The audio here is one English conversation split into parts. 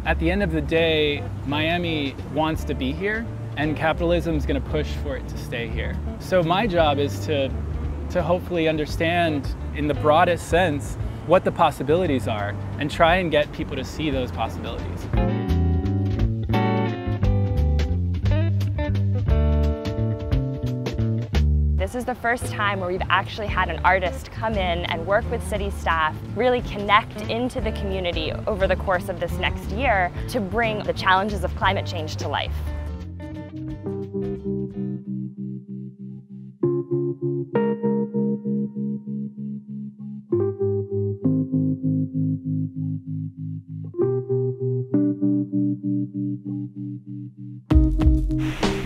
At the end of the day, Miami wants to be here, and capitalism is going to push for it to stay here. So my job is to hopefully understand, in the broadest sense, what the possibilities are, and try and get people to see those possibilities. This is the first time where we've actually had an artist come in and work with city staff, really connect into the community over the course of this next year to bring the challenges of climate change to life.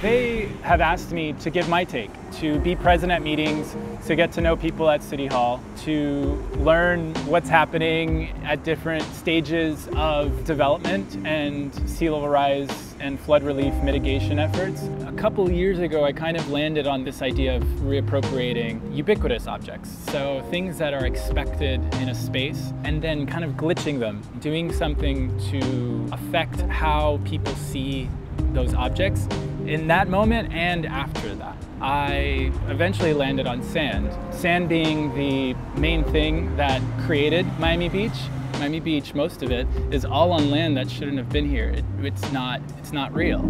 They have asked me to give my take, to be present at meetings, to get to know people at City Hall, to learn what's happening at different stages of development and sea level rise and flood relief mitigation efforts. A couple years ago, I kind of landed on this idea of reappropriating ubiquitous objects. So things that are expected in a space and then kind of glitching them, doing something to affect how people see those objects in that moment and after that. I eventually landed on sand. Sand being the main thing that created Miami Beach. Miami Beach, most of it, is all on land that shouldn't have been here. It's not real.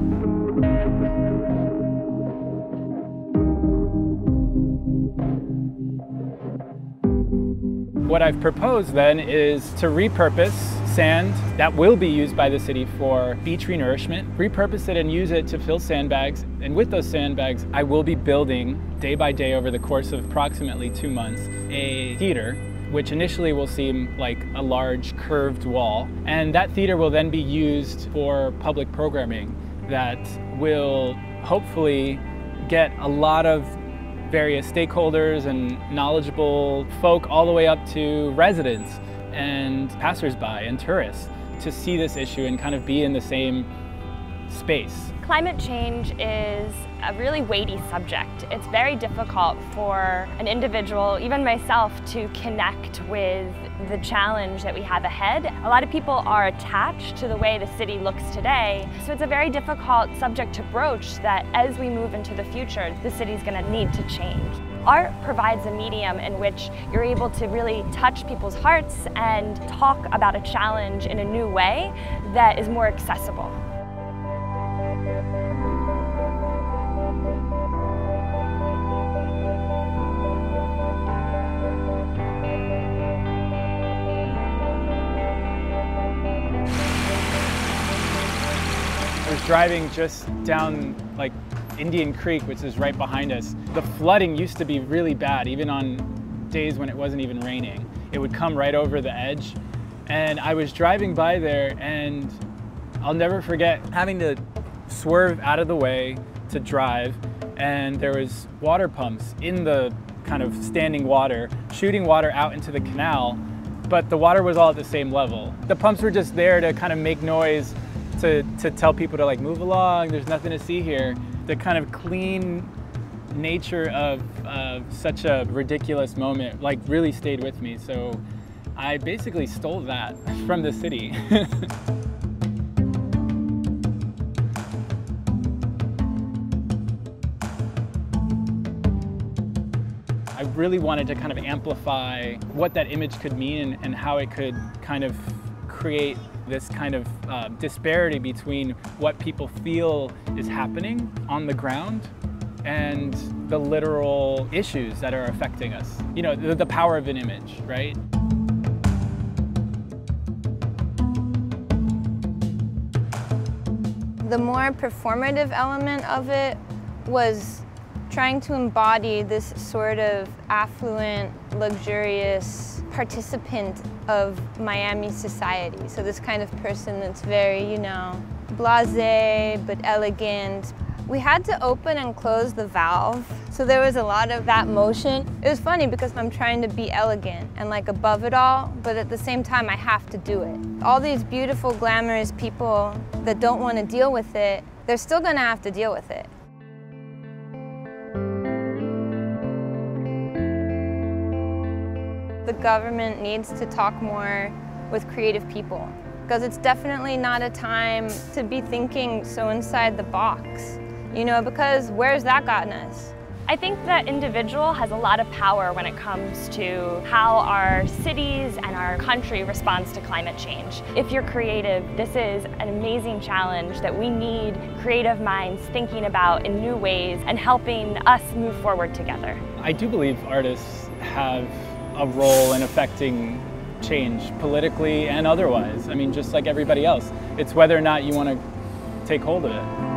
What I've proposed then is to repurpose sand that will be used by the city for beach renourishment, repurpose it and use it to fill sandbags. And with those sandbags, I will be building day by day over the course of approximately 2 months, a theater, which initially will seem like a large curved wall. And that theater will then be used for public programming that will hopefully get a lot of various stakeholders and knowledgeable folk all the way up to residents and passersby and tourists to see this issue and kind of be in the same space. Climate change is a really weighty subject. It's very difficult for an individual, even myself, to connect with the challenge that we have ahead. A lot of people are attached to the way the city looks today, so it's a very difficult subject to broach that as we move into the future, the city's going to need to change. Art provides a medium in which you're able to really touch people's hearts and talk about a challenge in a new way that is more accessible. I was driving just down like Indian Creek, which is right behind us. The flooding used to be really bad, even on days when it wasn't even raining. It would come right over the edge. And I was driving by there and I'll never forget having to swerve out of the way to drive. And there was water pumps in the kind of standing water, shooting water out into the canal, but the water was all at the same level. The pumps were just there to kind of make noise, to tell people to like move along, there's nothing to see here. The kind of clean nature of such a ridiculous moment like really stayed with me. So I basically stole that from the city. I really wanted to kind of amplify what that image could mean and how it could kind of create this kind of disparity between what people feel is happening on the ground and the literal issues that are affecting us. You know, the power of an image, right? The more performative element of it was trying to embody this sort of affluent, luxurious participant of Miami society. So this kind of person that's very, you know, blasé but elegant. We had to open and close the valve, so there was a lot of that motion. It was funny because I'm trying to be elegant and like above it all, but at the same time I have to do it. All these beautiful, glamorous people that don't want to deal with it, they're still gonna have to deal with it. The government needs to talk more with creative people. because it's definitely not a time to be thinking so inside the box, you know, because where's that gotten us? I think that individual has a lot of power when it comes to how our cities and our country responds to climate change. If you're creative, this is an amazing challenge that we need creative minds thinking about in new ways and helping us move forward together. I do believe artists have a role in affecting change politically and otherwise. I mean, just like everybody else. It's whether or not you want to take hold of it.